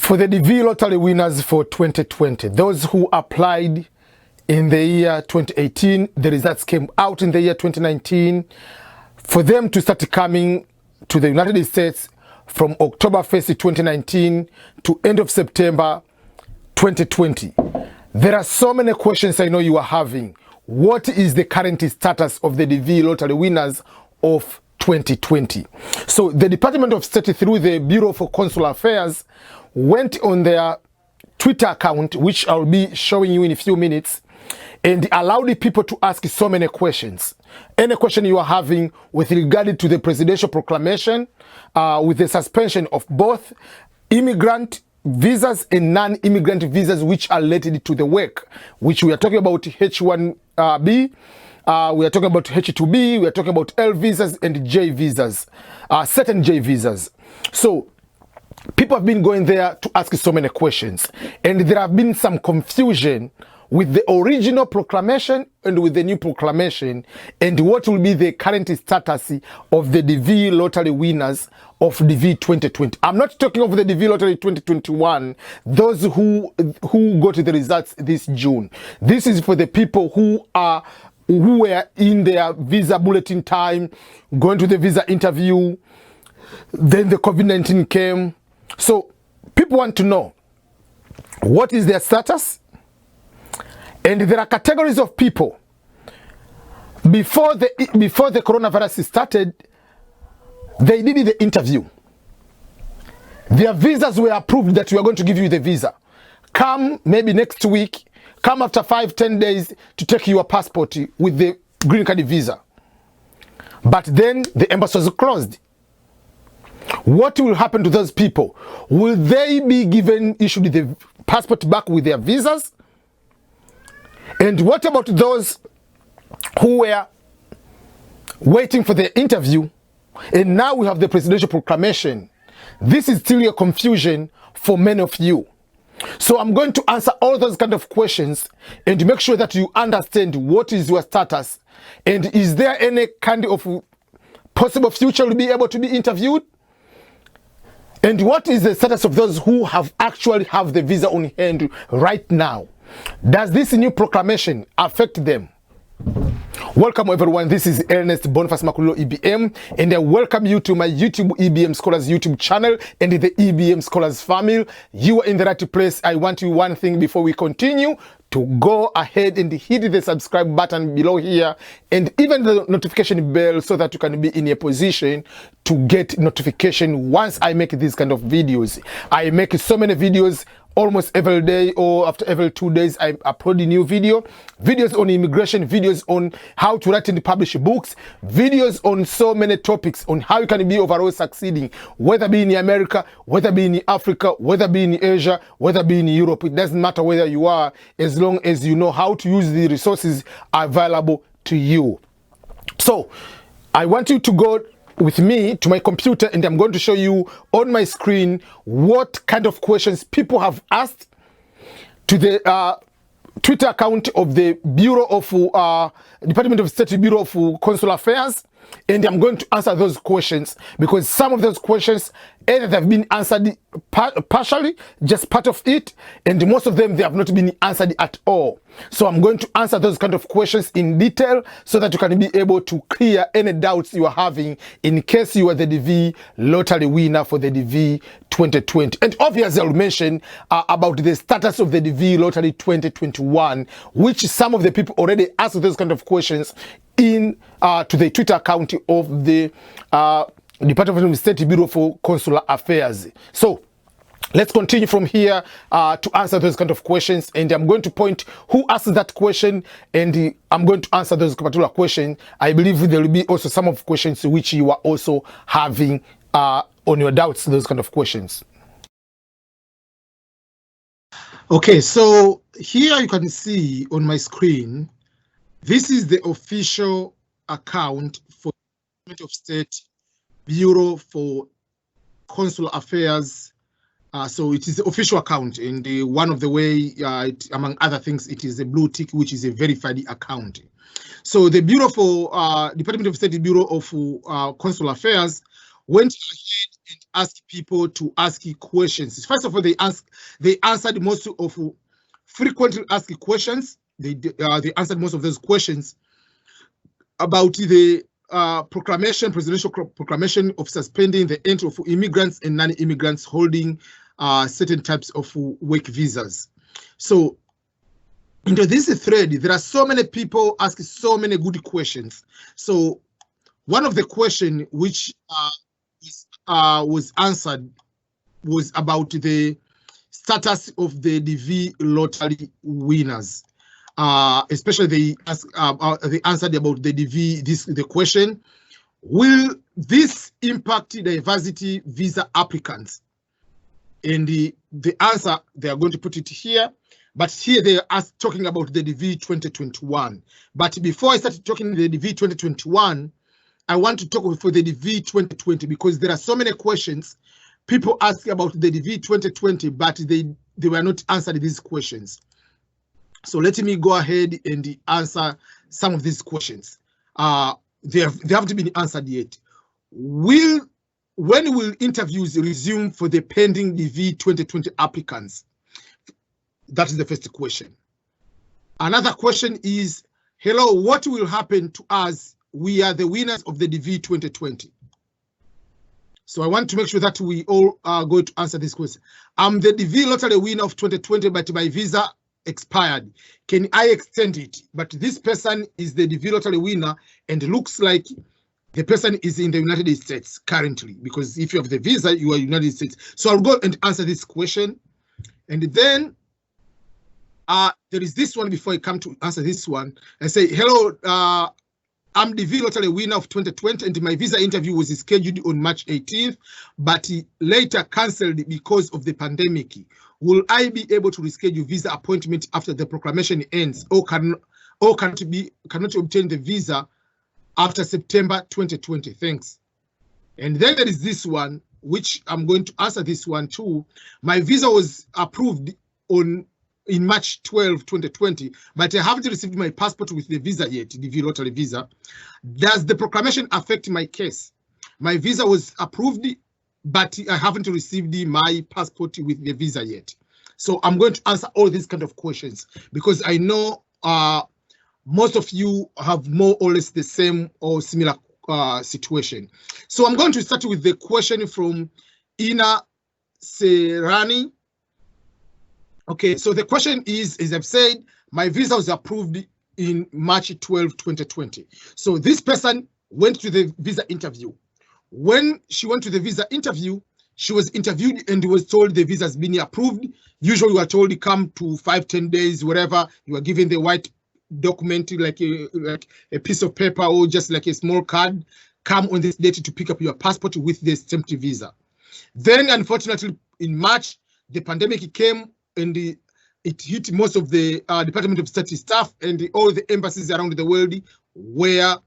For the DV lottery winners for 2020, those who applied in the year 2018, the results came out in the year 2019, for them to start coming to the United States from October 1st, 2019 to end of September 2020. There are so many questions I know you are having. What is the current status of the DV lottery winners of 2020? So the Department of State, through the Bureau for Consular Affairs, went on their Twitter account, which I'll be showing you in a few minutes, and allowed the people to ask so many questions. Any question you are having with regard to the presidential proclamation, with the suspension of both immigrant visas and non-immigrant visas which are related to the work, which we are talking about H1B, we are talking about H2B, we are talking about L visas and J visas, certain J visas. So people have been going there to ask so many questions, and there have been some confusion with the original proclamation and with the new proclamation, and what will be the current status of the DV lottery winners of DV 2020. I'm not talking of the DV lottery 2021, those who got the results this June. This is for the people who were in their visa bulletin time, going to the visa interview, then the COVID-19 came. So people want to know what is their status, and there are categories of people. Before the coronavirus started, they did the interview. Their visas were approved that we are going to give you the visa. Come maybe next week, come after 5-10 days to take your passport with the green card visa. But then the embassy was closed. What will happen to those people? Will they be issued the passport back with their visas? And what about those who were waiting for the interview, and now we have the presidential proclamation? This is still a confusion for many of you. So I'm going to answer all those kind of questions and make sure that you understand what is your status, and is there any kind of possible future will be able to be interviewed, and what is the status of those who actually have the visa on hand right now. Does this new proclamation affect them? Welcome everyone, this is Ernest Boniface Makulilo EBM, and I welcome you to my YouTube EBM Scholars YouTube channel and the EBM Scholars family. You are in the right place. I want you one thing before we continue, to go ahead and hit the subscribe button below here, and even the notification bell, so that you can be in a position to get notification once I make these kind of videos. I make so many videos almost every day, or after every 2 days I upload a new videos on immigration, videos on how to write and publish books, videos on so many topics on how you can be overall succeeding, whether be in America, whether be in Africa, whether be in Asia, whether be in Europe. It doesn't matter where you are, as long as you know how to use the resources available to you. So I want you to go with me to my computer, and I'm going to show you on my screen what kind of questions people have asked to the Twitter account of the Bureau of Department of State Bureau of Consular Affairs, and I'm going to answer those questions, because some of those questions either have been answered partially, just part of it, and most of them they have not been answered at all. So I'm going to answer those kind of questions in detail, so that you can be able to clear any doubts you are having in case you are the DV lottery winner for the DV 2020. And obviously I'll mention about the status of the DV lottery 2021, which some of the people already asked those kind of questions in to the Twitter account of the Department of State Bureau for Consular Affairs. So let's continue from here to answer those kind of questions, and I'm going to point who asked that question, and I'm going to answer those particular questions. I believe there will be also some of questions which you are also having on your doubts, those kind of questions. Okay, so here you can see on my screen, this is the official account for the Department of State Bureau for Consular Affairs. So it is the official account, and one of the way, among other things, it is a blue tick, which is a verified account. So the Bureau for Department of State Bureau of Consular Affairs went ahead and ask people to ask questions. First of all, they answered most of frequently asked questions. They answered most of those questions about the presidential proclamation of suspending the entry of immigrants and non-immigrants holding certain types of work visas. So into this thread, there are so many people asking so many good questions. So one of the questions which was answered was about the status of the DV lottery winners. Especially they answered about the DV, the question, will this impact diversity visa applicants? And the answer, they are going to put it here, but here they are talking about the DV 2021. But before I start talking the DV 2021, I want to talk for the DV 2020 because there are so many questions people ask about the DV 2020, but they were not answered these questions. So let me go ahead and answer some of these questions. They haven't been answered yet. When will interviews resume for the pending DV 2020 applicants? That is the first question. Another question is, hello, what will happen to us? We are the winners of the DV 2020. So I want to make sure that we all are going to answer this question. I'm the DV lottery winner of 2020, but my visa expired. Can I extend it? But this person is the DV lottery winner and looks like the person is in the United States currently, because if you have the visa, you are United States. So I'll go and answer this question. And then there is this one before I come to answer this one. I say, hello, I'm DV lottery winner of 2020 and my visa interview was scheduled on March 18th, but later cancelled because of the pandemic. Will I be able to reschedule visa appointment after the proclamation ends, or cannot obtain the visa after September 2020? Thanks. And then there is this one, which I'm going to answer this one too. My visa was approved in March 12, 2020, but I haven't received my passport with the visa yet, the lottery visa. Does the proclamation affect my case? My visa was approved, but I haven't received my passport with the visa yet. So I'm going to answer all these kind of questions because I know most of you have more or less the same or similar situation. So I'm going to start with the question from Ina Serrani. Okay, so the question is, as I've said, my visa was approved in March 12, 2020. So this person went to the visa interview. When she went to the visa interview, she was interviewed and was told the visa has been approved. Usually you are told to come to 5-10 days, whatever. You are given the white document like a piece of paper or just like a small card. Come on this date to pick up your passport with the stamped visa. Then, unfortunately, in March, the pandemic came and it hit most of the Department of State staff, and all the embassies around the world were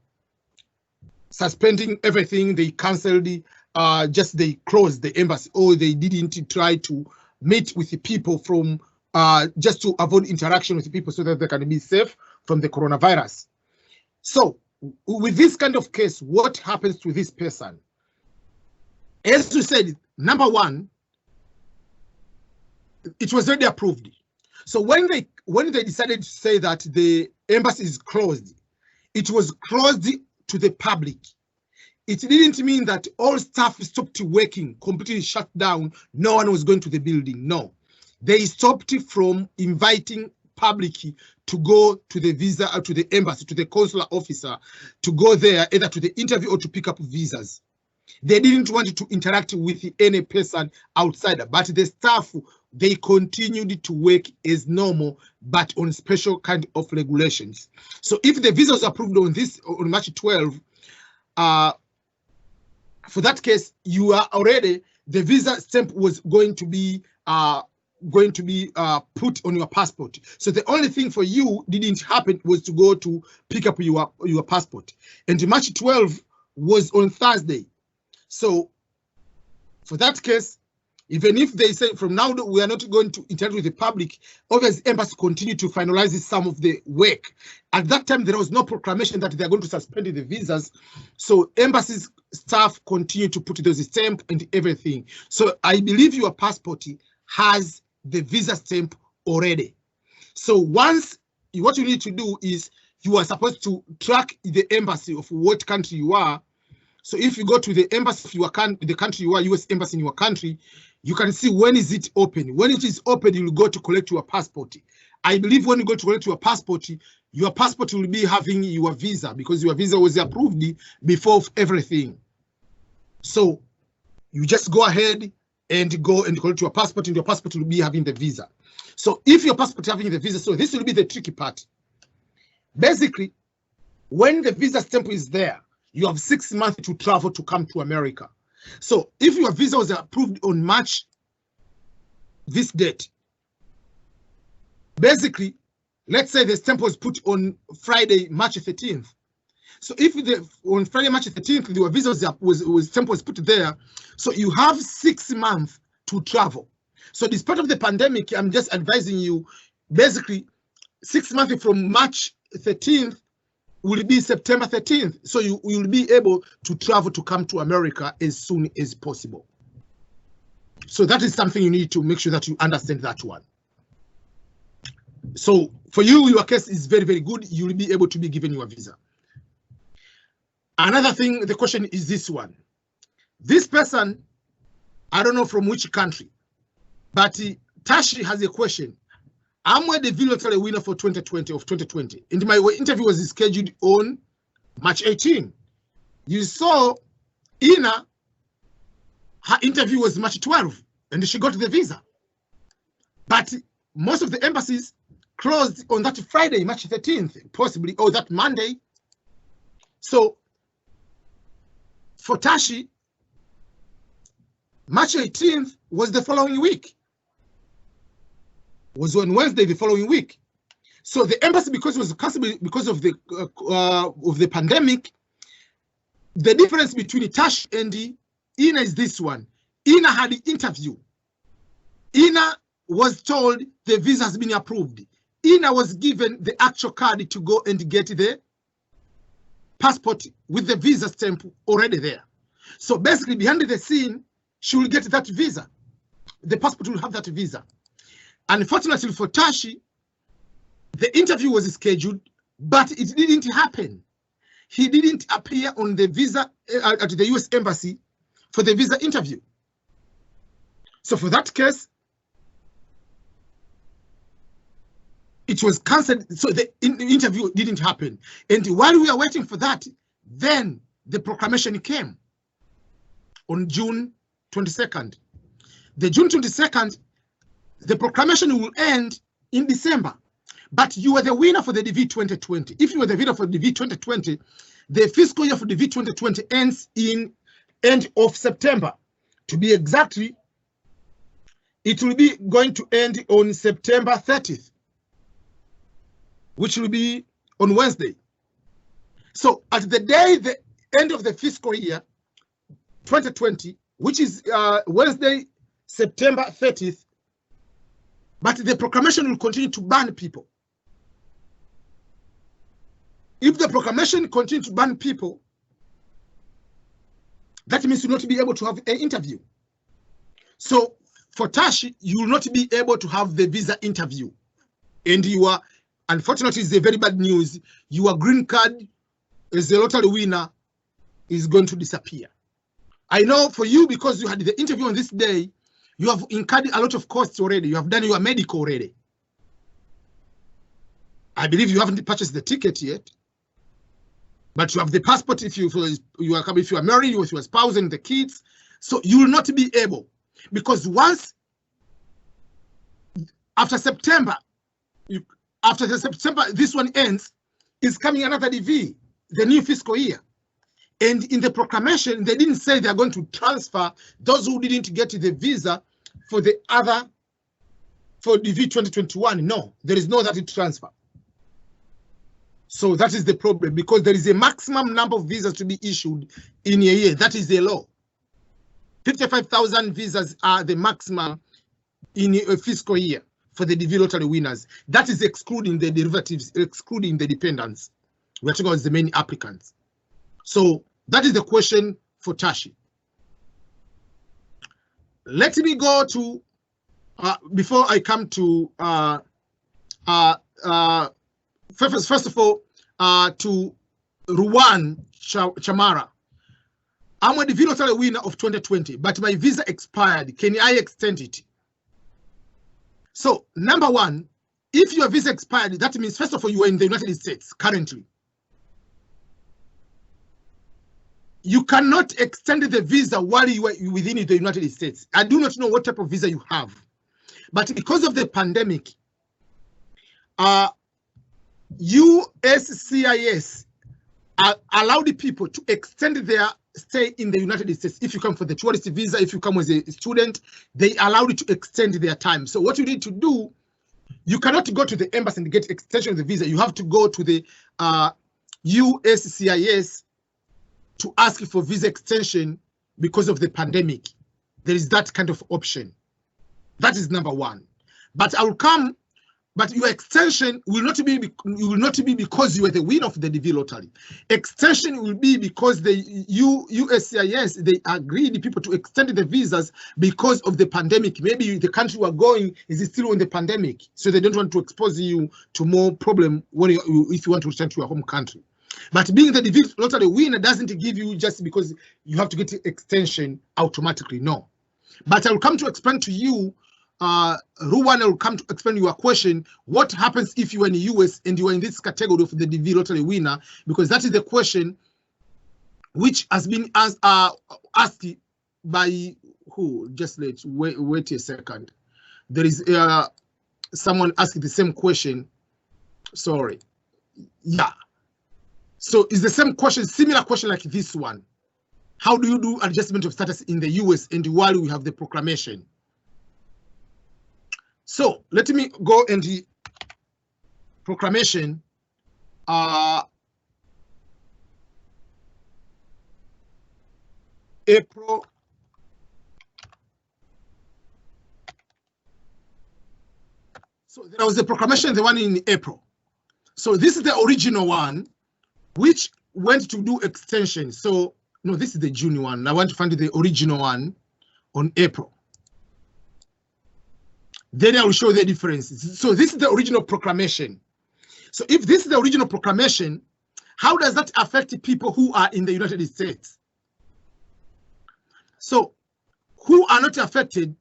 suspending everything. They canceled, they closed the embassy, or they didn't try to meet with the people from just to avoid interaction with the people so that they can be safe from the coronavirus. So with this kind of case, what happens to this person? As you said, number one, it was already approved. So when they decided to say that the embassy is closed, it was closed to the public. It didn't mean that all staff stopped working, completely shut down. No one was going to the building. No, they stopped from inviting public to go to the visa or to the embassy, to the consular officer, to go there either to the interview or to pick up visas. They didn't want to interact with any person outside, but the staff, they continued to work as normal, but on special kind of regulations. So if the visa was approved on March 12, for that case, you are already, the visa stamp was going to be put on your passport. So the only thing for you didn't happen was to go to pick up your passport. And March 12 was on Thursday. So for that case, even if they say from now we are not going to interact with the public, obviously embassy continue to finalize some of the work. At that time, there was no proclamation that they are going to suspend the visas. So embassies staff continue to put those stamp and everything. So I believe your passport has the visa stamp already. So once, what you need to do is you are supposed to track the embassy of what country you are. So if you go to the embassy of your country, the country you are, US embassy in your country, you can see when is it open. When it is open, you will go to collect your passport. I believe when you go to collect your passport will be having your visa, because your visa was approved before everything. So you just go ahead and go and collect your passport, and your passport will be having the visa. So if your passport having the visa, so this will be the tricky part. Basically, when the visa stamp is there, you have 6 months to travel to come to America. So if your visa was approved on March, this date, basically, let's say the stamp was put on Friday, March 13th. So if on Friday, March 13th, your visa stamp was put there, so you have 6 months to travel. So despite of the pandemic, I'm just advising you, basically 6 months from March 13th will be September 13th. So you will be able to travel to come to America as soon as possible. So that is something you need to make sure that you understand that one. So for you, your case is very, very good. You will be able to be given your visa. Another thing, the question is this one. This person, I don't know from which country, but Tashi has a question. I'm the DV20 winner for 2020, and my interview was scheduled on March 18. You saw Ina, her interview was March 12, and she got the visa. But most of the embassies closed on that Friday, March 13th, possibly, or that Monday. So for Tashi, March 18th was the following week. Was on Wednesday the following week. So the embassy, because it was cancelled because of the pandemic, the difference between Tash and Ina is this one. Ina had the interview. Ina was told the visa has been approved. Ina was given the actual card to go and get the passport with the visa stamp already there. So basically behind the scene, she will get that visa. The passport will have that visa. Unfortunately for Tashi, the interview was scheduled, but it didn't happen. He didn't appear on the visa at the US embassy for the visa interview. So for that case, it was cancelled. So the interview didn't happen. And while we are waiting for that, then the proclamation came on June 22nd. The June 22nd, the proclamation will end in December, but you are the winner for the DV2020. If you are the winner for the DV2020, the fiscal year for the DV2020 ends in end of September. To be exactly, it will be going to end on September 30th, which will be on Wednesday. So at the day, the end of the fiscal year 2020, which is Wednesday, September 30th, but the proclamation will continue to ban people. If the proclamation continues to ban people, that means you will not be able to have an interview. So for Tashi, you will not be able to have the visa interview. And you are, unfortunately, it's a very bad news. Your green card as a lottery winner is going to disappear. I know for you, because you had the interview on this day, you have incurred a lot of costs already. You have done your medical already. I believe you haven't purchased the ticket yet, but you have the passport if you are married with your spouse and the kids. So you will not be able, because once after September, this one ends, is coming another DV, the new fiscal year. And in the proclamation, they didn't say they're going to transfer those who didn't get the visa for the other, for DV2021. No, there is no that transfer. So that is the problem, because there is a maximum number of visas to be issued in a year. That is the law. 55,000 visas are the maximum in a fiscal year for the DV lottery winners. That is excluding the derivatives, excluding the dependents. We're talking about the main applicants. So that is the question for Tashi. Let me go to, before I come to, first of all, to Ruwan Chamara. I'm a DV lottery winner of 2020, but my visa expired. Can I extend it? So, number one, if your visa expired, that means, first of all, you are in the United States currently. You cannot extend the visa while you are within the United States. I do not know what type of visa you have. But because of the pandemic, USCIS allowed people to extend their stay in the United States. If you come for the tourist visa, if you come as a student, they allow you to extend their time. So what you need to do, you cannot go to the embassy and get extension of the visa. You have to go to the USCIS to ask for visa extension because of the pandemic. There is that kind of option. That is number one. But I will come. But your extension will not be because you are the winner of the DV lottery. Extension will be because the USCIS, they agreed people to extend the visas because of the pandemic. Maybe the country you are going is still in the pandemic, so they don't want to expose you to more problem when if you want to return to your home country. But being the DV lottery winner doesn't give you just because you have to get extension automatically. No. But I will come to explain to you. Ruwan will come to explain your question. What happens if you are in the US and you are in this category of the DV lottery winner? Because that is the question which has been asked by who? Just wait a second. There is someone asking the same question. Sorry. Yeah. So it's the same question, similar question like this one. How do you do adjustment of status in the US and while we have the proclamation? So let me go in the proclamation. April. So there was the proclamation, the one in April. So this is the original one, which went to do extension. So no, this is the June one. I want to find the original one on April. Then I will show the differences. So this is the original proclamation. So if this is the original proclamation, how does that affect people who are in the United States? So who are not affected?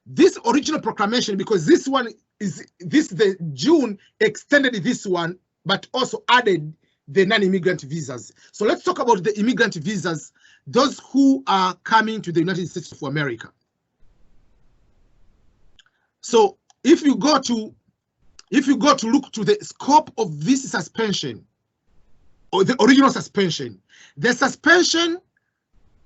This original proclamation, because this one is the June extended this one, but also added the non-immigrant visas. So let's talk about the immigrant visas, those who are coming to the United States of America. So if you go to look to the scope of this suspension or the original suspension, the suspension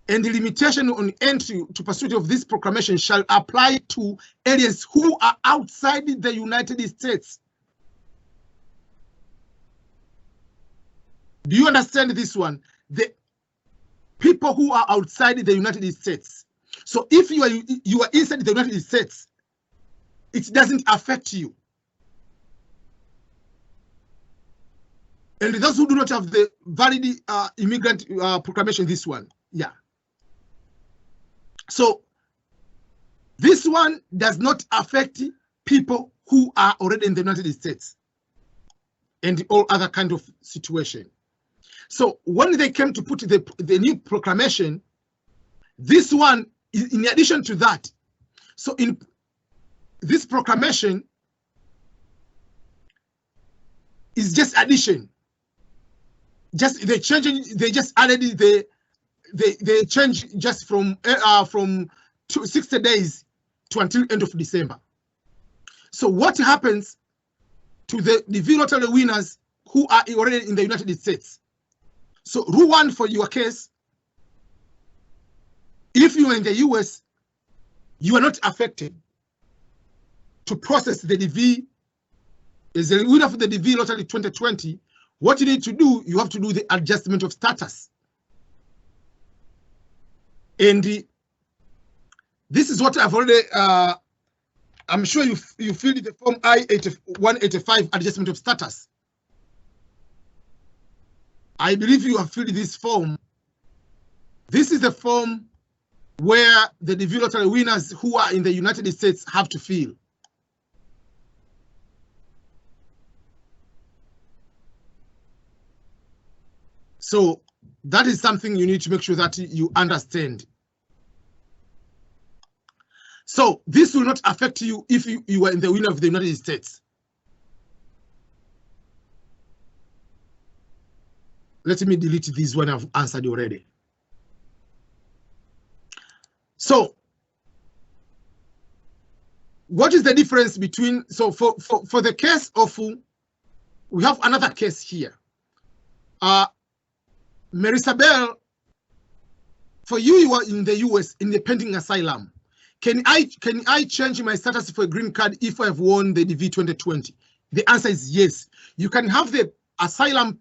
and the limitation on entry to pursuit of this proclamation shall apply to aliens who are outside the United States. Do you understand this one? The people who are outside the United States. So if you are inside the United States, it doesn't affect you. And those who do not have the valid immigrant proclamation, this one, yeah. So this one does not affect people who are already in the United States and all other kind of situation. So when they came to put the new proclamation, this one is in addition to that. So in this proclamation is just addition. Just they just added they change just from 60 days to until end of December. So what happens to the DV lottery winners who are already in the United States? So rule one for your case, if you are in the US, you are not affected to process the DV. As a winner for the DV lottery 2020, what you need to do, you have to do the adjustment of status. And this is what I've already, I'm sure you filled the form I-185 adjustment of status. I believe you have filled this form. This is the form where the DV lottery winners who are in the United States have to fill. So that is something you need to make sure that you understand. So this will not affect you if you are in the winner of the United States. Let me delete this one I've answered already. So what is the difference between, so for the case of, we have another case here. Marisabel, for you are in the US in the pending asylum. Can I change my status for a green card if I have won the DV 2020? The answer is yes. You can have the asylum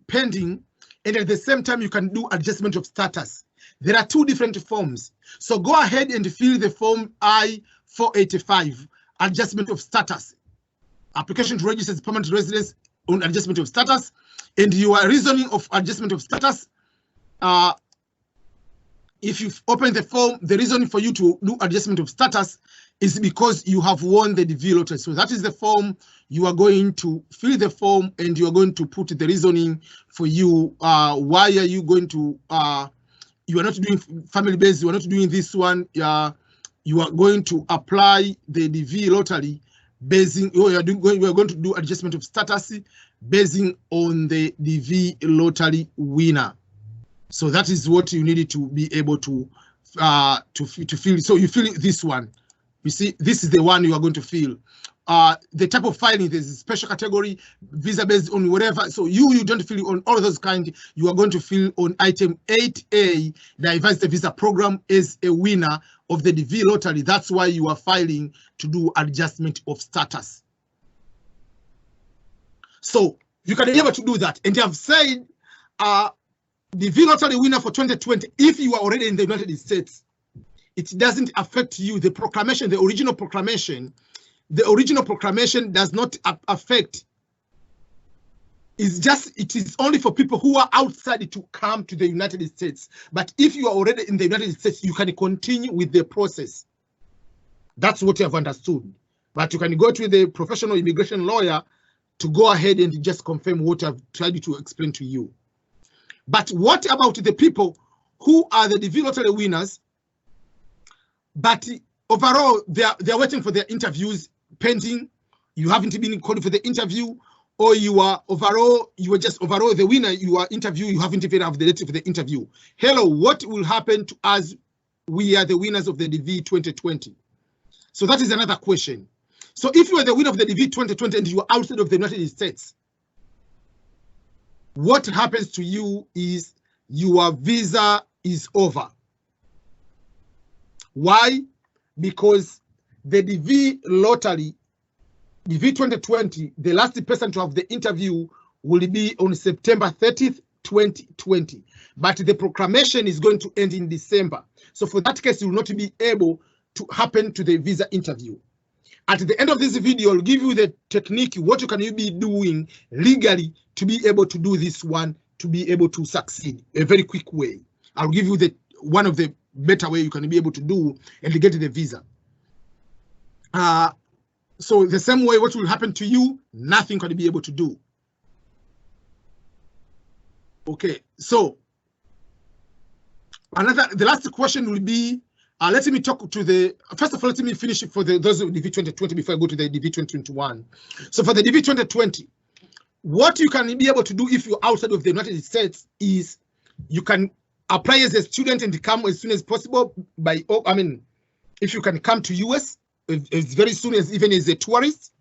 pending, and at the same time you can do adjustment of status. There are two different forms. So go ahead and fill the form I-485, adjustment of status. Application to register as permanent residence on adjustment of status. And your reasoning of adjustment of status, if you open the form, the reason for you to do adjustment of status is because you have won the DV lottery. So that is the form. You are going to fill the form and you are going to put the reasoning for you. Why are you going to, you are not doing family based, you are not doing this one. You are going to apply the DV lottery basing, you are going to do adjustment of status basing on the DV lottery winner. So that is what you needed to be able to fill. So you fill this one. You see, this is the one you are going to fill. The type of filing, there's a special category, visa based on whatever. So you don't fill on all of those kind. You are going to fill on item 8A, diversity visa program as a winner of the DV lottery. That's why you are filing to do adjustment of status. So you can be able to do that. And I've said, DV lottery winner for 2020, if you are already in the United States, it doesn't affect you. The proclamation, the original proclamation does not affect. It is only for people who are outside to come to the United States. But if you are already in the United States, you can continue with the process. That's what you have understood. But you can go to the professional immigration lawyer to go ahead and just confirm what I've tried to explain to you. But what about the people who are the DV lottery winners, but overall they're waiting for their interviews pending, you haven't been called for the interview, or you are just overall the winner, you are interviewed, you haven't even have the date for the interview. Hello, what will happen to us? We are the winners of the DV 2020. So that is another question. So if you are the winner of the DV 2020 and you are outside of the United States, what happens to you is your visa is over. Why? Because the DV lottery, DV 2020, the last person to have the interview will be on September 30th, 2020. But the proclamation is going to end in December. So for that case, you will not be able to happen to the visa interview. At the end of this video, I'll give you the technique, what you can be doing legally to be able to do this one, to be able to succeed, a very quick way. I'll give you one of the better way you can be able to do and get the visa. So the same way, what will happen to you, nothing can be able to do. Okay, so the last question will be, let me talk to first of all, let me finish it for those of DV 2020 before I go to the DV 2021. So for the DV 2020, what you can be able to do if you're outside of the United States is you can apply as a student and come as soon as possible if you can come to US as very soon as even as a tourist,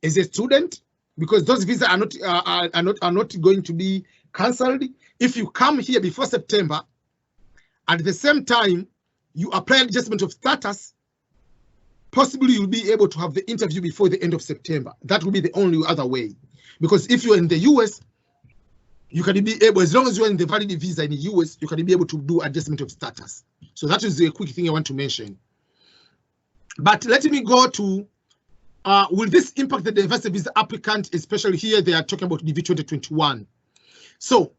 as a student, because those visas are not going to be cancelled. If you come here before September, at the same time, you apply adjustment of status, possibly you'll be able to have the interview before the end of September. That will be the only other way. Because if you're in the US, you can be able, as long as you're in the valid visa in the US, you can be able to do adjustment of status. So that is a quick thing I want to mention. But let me go to, will this impact the diversity visa applicant, especially here they are talking about DV 2021. So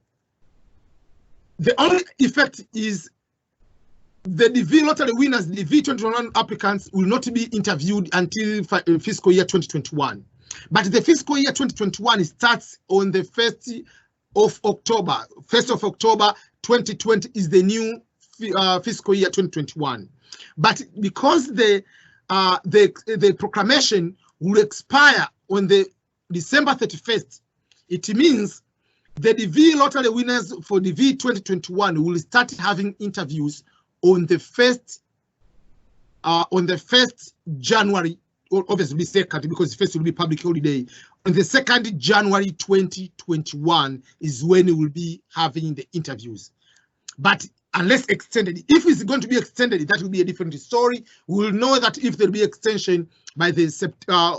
the only effect is the DV lottery winners, the DV2020 applicants will not be interviewed until fiscal year 2021. But the fiscal year 2021 starts on the 1st of October. 1st of October 2020 is the new fiscal year 2021. But because the proclamation will expire on the December 31st, it means the DV lottery winners for DV 2021 will start having interviews on the 1st January, or obviously 2nd, because the 1st will be public holiday. On the 2nd January 2021 is when we will be having the interviews. But unless extended, if it's going to be extended, that will be a different story. We will know that if there will be extension by the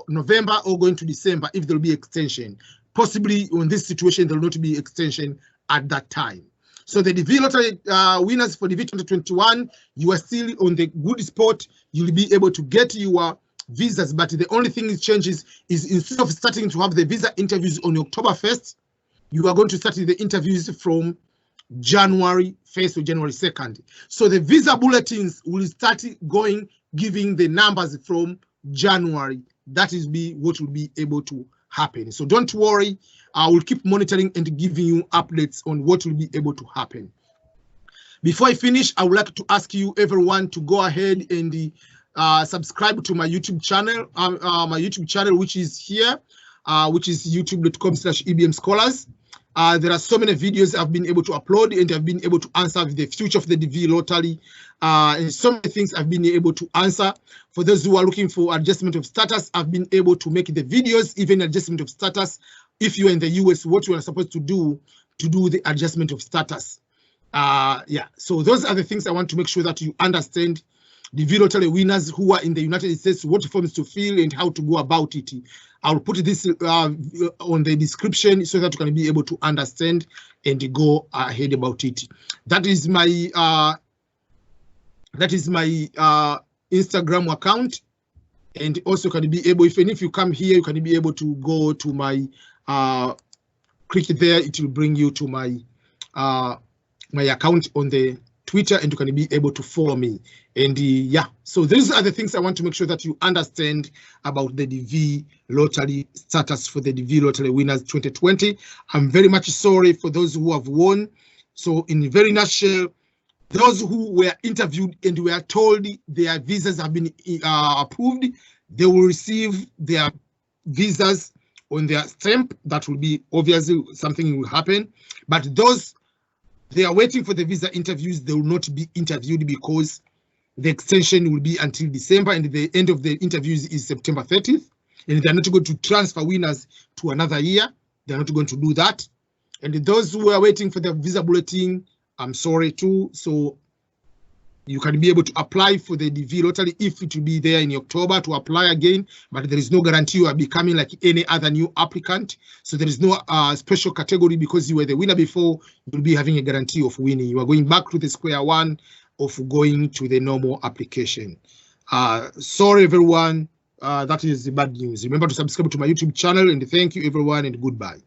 November or going to December, if there will be extension. Possibly in this situation, there will not be extension at that time. So the DV lottery winners for DV 2021, you are still on the good spot. You'll be able to get your visas, but the only thing that changes is instead of starting to have the visa interviews on October 1st, you are going to start the interviews from January 1st or January 2nd. So the visa bulletins will start going, giving the numbers from January. That is what will be able to happen. So don't worry, I will keep monitoring and giving you updates on what will be able to happen. Before I finish, I would like to ask you everyone to go ahead and subscribe to my YouTube channel, which is here, which is youtube.com/EBM Scholars. There are so many videos I've been able to upload, and I've been able to answer the future of the DV lottery, and so many things I've been able to answer. For those who are looking for adjustment of status, I've been able to make the videos, even adjustment of status. If you're in the US, what you are supposed to do the adjustment of status. Yeah, so those are the things I want to make sure that you understand. DV lottery winners who are in the United States, what forms to fill and how to go about it. I'll put this on the description so that you can be able to understand and go ahead about it. That is my Instagram account, and also can be able, even if you come here, you can be able to go to my click there. It will bring you to my my account on the Twitter, and you can be able to follow me. And yeah, so these are the things I want to make sure that you understand about the DV lottery status for the DV lottery winners 2020. I'm very much sorry for those who have won. So in a very nutshell, those who were interviewed and were told their visas have been approved, they will receive their visas on their stamp. That will be obviously something will happen. But those they are waiting for the visa interviews, they will not be interviewed because the extension will be until December, and the end of the interviews is September 30th. And they're not going to transfer winners to another year. They're not going to do that. And those who are waiting for the visa bulletin, I'm sorry too. So you can be able to apply for the DV lottery if it will be there in October to apply again, but there is no guarantee you are becoming like any other new applicant. So there is no special category because you were the winner before, you will be having a guarantee of winning. You are going back to the square one of going to the normal application. Sorry everyone, that is the bad news. Remember to subscribe to my YouTube channel, and thank you everyone, and goodbye.